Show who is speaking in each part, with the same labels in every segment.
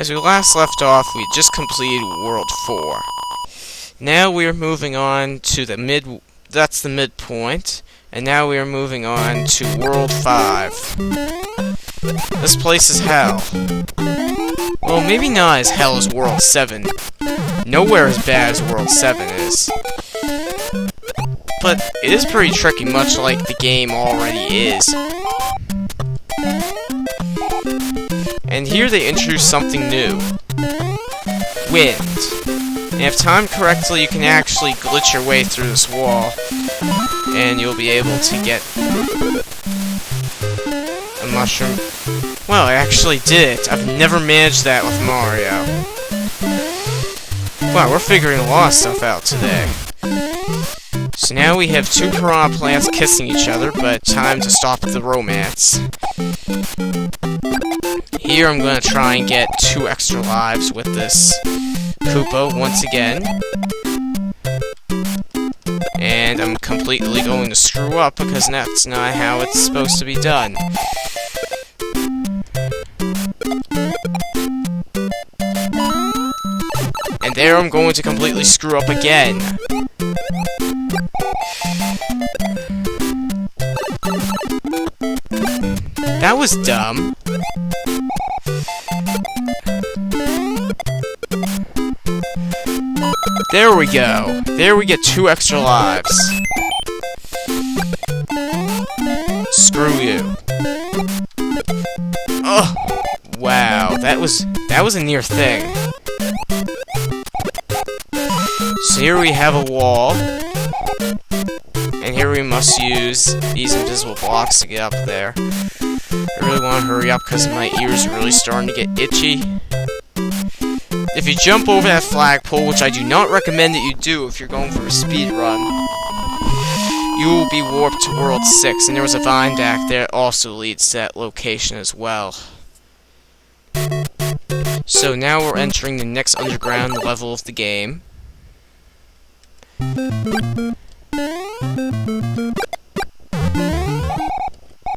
Speaker 1: As we last left off, we just completed World 4. Now we are moving on to the midpoint, and now we are moving on to World 5. This place is hell. Well, maybe not as hell as World 7. Nowhere as bad as World 7 is. But it is pretty tricky, much like the game already is. And here they introduce something new. Wind. And if timed correctly, you can actually glitch your way through this wall, and you'll be able to get a mushroom. Well, I actually did it. I've never managed that with Mario. Wow, we're figuring a lot of stuff out today. So now we have two piranha plants kissing each other, but time to stop the romance. Here I'm going to try and get 2 extra lives with this Koopa once again. And I'm completely going to screw up because that's not how it's supposed to be done. And there I'm going to completely screw up again. That was dumb. There we go. There we get 2 extra lives. Screw you. Oh, wow. That was a near thing. So here we have a wall. And here we must use these invisible blocks to get up there. I really want to hurry up because my ears are really starting to get itchy. If you jump over that flagpole, which I do not recommend that you do if you're going for a speed run, you will be warped to World 6, and there was a vine back there that also leads to that location as well. So now we're entering the next underground level of the game.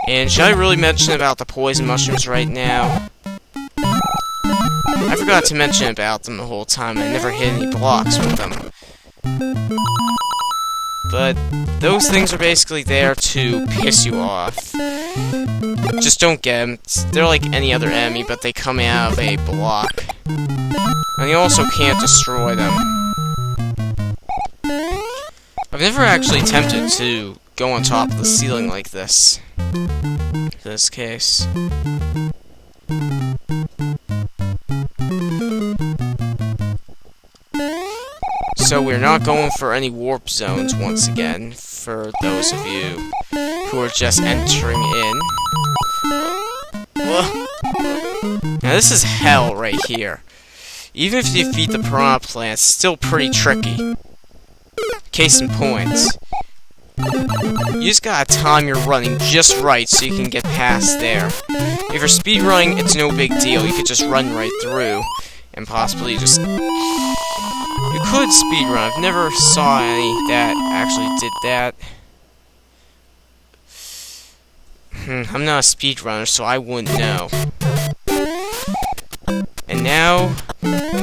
Speaker 1: And should I really mention about the poison mushrooms right now? I forgot to mention about them the whole time. I never hit any blocks with them. But those things are basically there to piss you off. Just don't get them. They're like any other enemy, but they come out of a block. And you also can't destroy them. I've never actually attempted to go on top of the ceiling like this. In this case. So we're not going for any warp zones once again, for those of you who are just entering in. Now this is hell right here. Even if you defeat the piranha plants, it's still pretty tricky. Case in point. You just gotta time your running just right so you can get past there. If you're speedrunning, it's no big deal. You could just run right through and possibly just... You could speedrun. I've never saw any that actually did that. I'm not a speedrunner, so I wouldn't know. And now,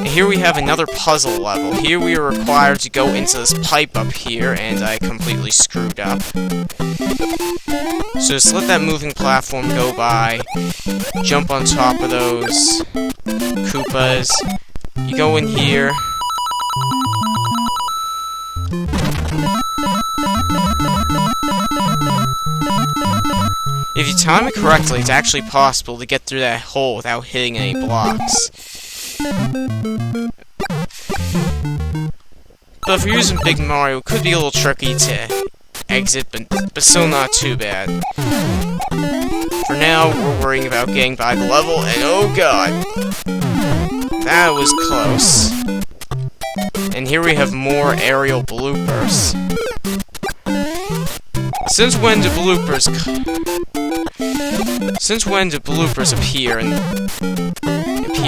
Speaker 1: here we have another puzzle level. Here we are required to go into this pipe up here, and I completely screwed up. So just let that moving platform go by. Jump on top of those Koopas. You go in here. If you time it correctly, it's actually possible to get through that hole without hitting any blocks. But if you're using Big Mario, it could be a little tricky to exit, but still not too bad. For now, we're worrying about getting by the level, and oh god! That was close. And here we have more aerial bloopers. Since when do bloopers appear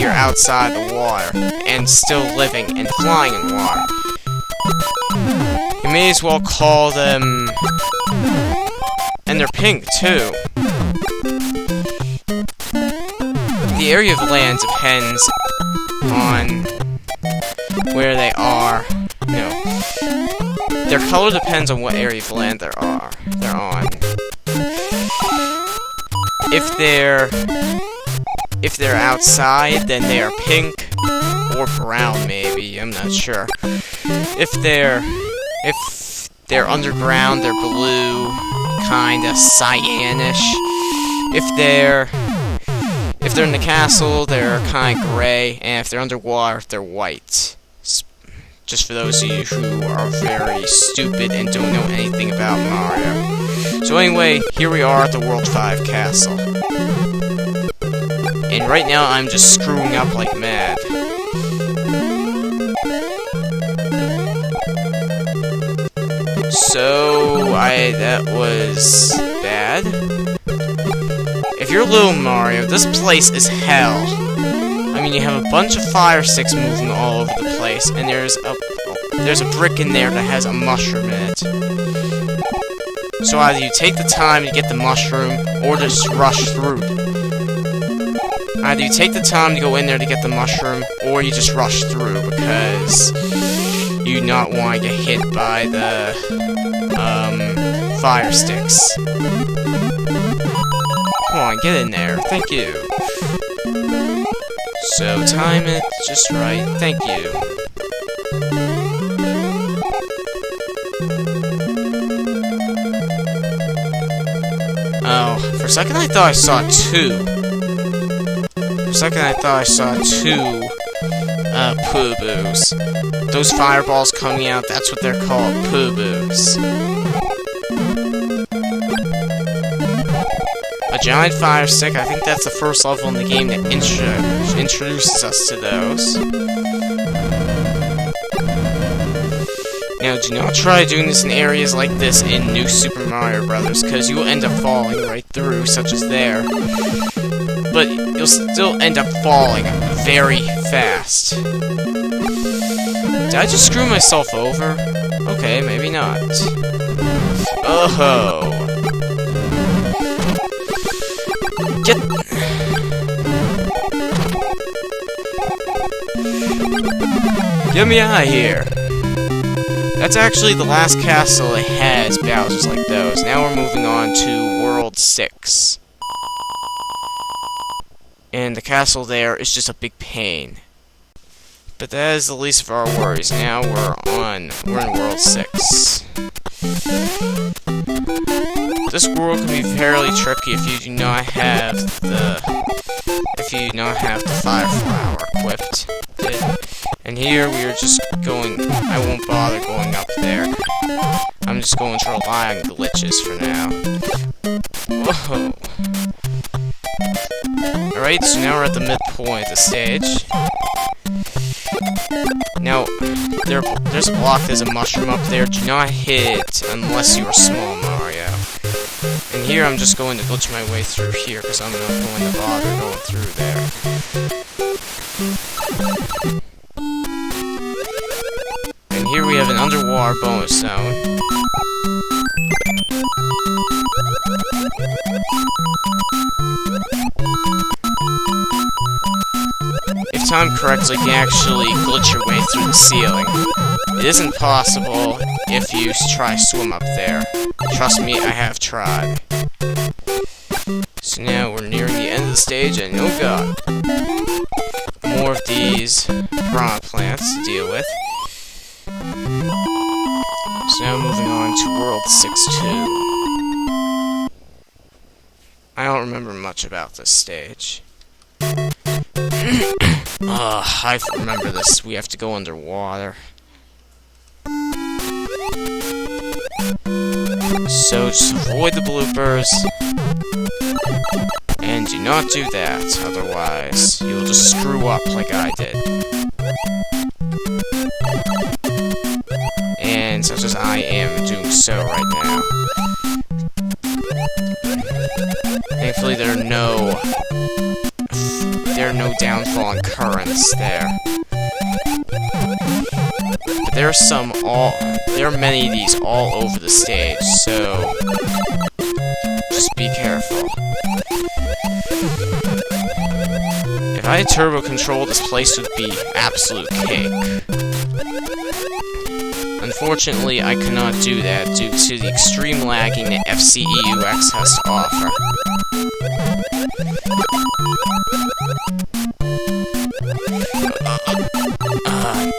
Speaker 1: outside the water and still living and flying in water? You may as well call them... And they're pink too. The area of land depends on where they are. No. Their color depends on what area of land they're on. If they're outside, then they are pink or brown, maybe. I'm not sure. If they're underground, they're blue, kinda cyanish. If they're in the castle, they're kinda gray, and if they're underwater, they're white. Just for those of you who are very stupid and don't know anything about Mario. So anyway, here we are at the World 5 castle. And right now, I'm just screwing up like mad. So, that was bad. If you're little Mario, this place is hell. I mean, you have a bunch of fire sticks moving all over the place, and there's a brick in there that has a mushroom in it. So either you take the time to get the mushroom, or just rush through. Either you take the time to go in there to get the mushroom, or you just rush through, because you do not want to get hit by the fire sticks. Come on, get in there. Thank you. So, time it just right. Thank you. Oh, for a second I thought I saw two. For a second I thought I saw two, poo-boos. Those fireballs coming out, that's what they're called, poo-boos. A giant fire stick, I think that's the first level in the game that introduces us to those. Now, do not try doing this in areas like this in New Super Mario Bros., because you will end up falling right through, such as there. But you'll still end up falling very fast. Did I just screw myself over? Okay, maybe not. Oh-ho! Get me out of here! That's actually the last castle that has Bowsers like those. Now we're moving on to World 6. And the castle there is just a big pain. But that is the least of our worries. Now we're in World 6. This world can be fairly tricky if you do not have the fire flower equipped. And here we are just going. I won't bother going up there. I'm just going to rely on glitches for now. Whoa. Alright, so now we're at the midpoint of the stage. Now, there's a block, there's a mushroom up there. Do not hit it unless you are small Mario. And here I'm just going to glitch my way through here because I'm not going to bother going through there. And here we have an underwater bonus zone. If timed correctly, you can actually glitch your way through the ceiling. It isn't possible if you try to swim up there. Trust me, I have tried. So now we're nearing the end of the stage, and oh god, more of these piranha plants to deal with. So now moving on to World 6-2. I don't remember much about this stage. I remember this. We have to go underwater. So just avoid the bloopers. And do not do that, otherwise you'll just screw up like I did. And such as I am doing so right now. Thankfully there are no downfalling currents there. But there are many of these all over the stage, so just be careful. If If I had turbo control, this place would be absolute cake. Unfortunately, I cannot do that due to the extreme lagging that FCEUX has to offer.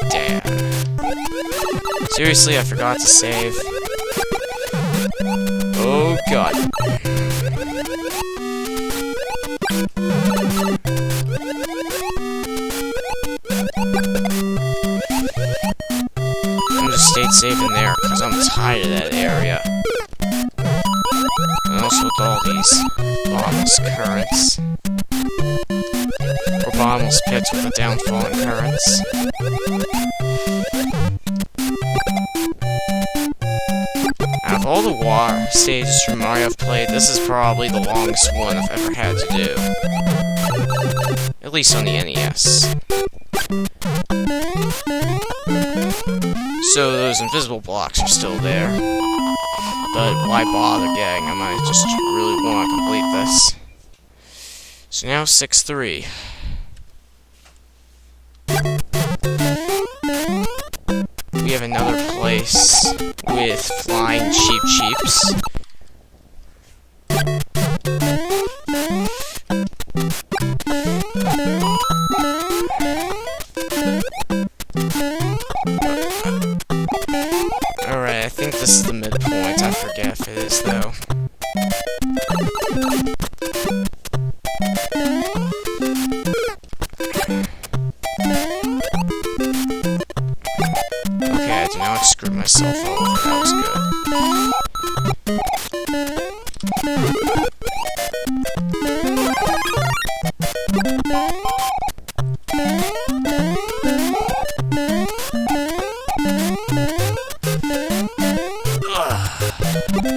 Speaker 1: Damn. Seriously, I forgot to save. Oh god. I'm just stayed safe in there because I'm tired of that area. And also with all these bottomless currents. Or bottomless pits with the downfalling currents. Out of all the water stages from Mario I've played, this is probably the longest one I've ever had to do. At least on the NES. So those invisible blocks are still there. But why bother, gang? I might just really want to complete this. So now 6-3. We have another place with flying cheeps. Alright, I think this is the midpoint. I forget if it is, though. Okay, I did not screw myself over. That was good.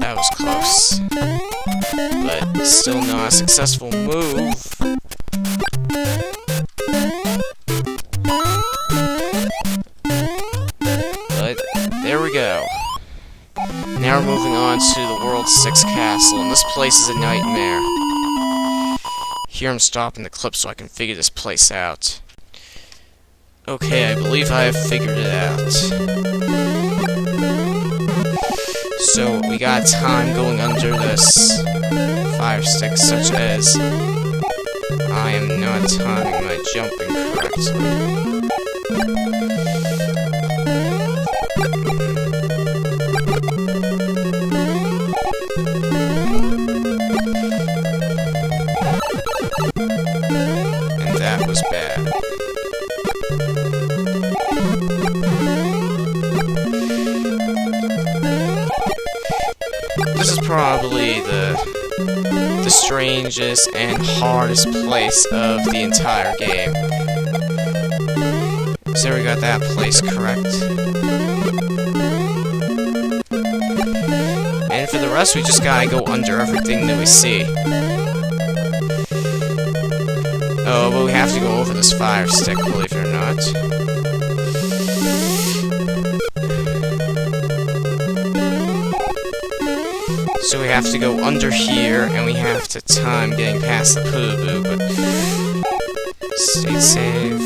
Speaker 1: That was close. But still not a successful move. But there we go. Now we're moving on to the World 6 Castle, and this place is a nightmare. Here I'm stopping the clip so I can figure this place out. Okay, I believe I have figured it out. So, we got time going under this fire stick, such as I am not timing my jumping correctly. And that was bad. This is probably the strangest and hardest place of the entire game. So we got that place correct. And for the rest, we just gotta go under everything that we see. Oh, but we have to go over this fire stick, believe it or not. So we have to go under here, and we have to time getting past the poo-boo, but stay safe.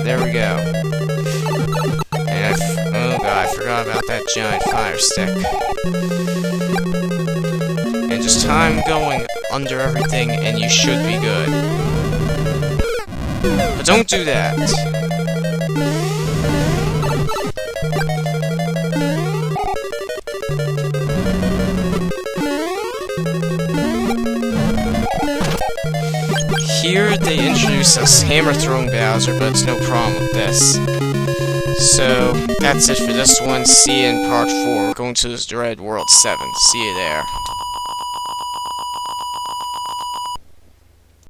Speaker 1: There we go. And oh god, I forgot about that giant fire stick. And just time going under everything, and you should be good. But don't do that. Here they introduce us hammer-throwing Bowser, but it's no problem with this. So, that's it for this one. See you in part 4. We're going to this Dread World 7. See you there.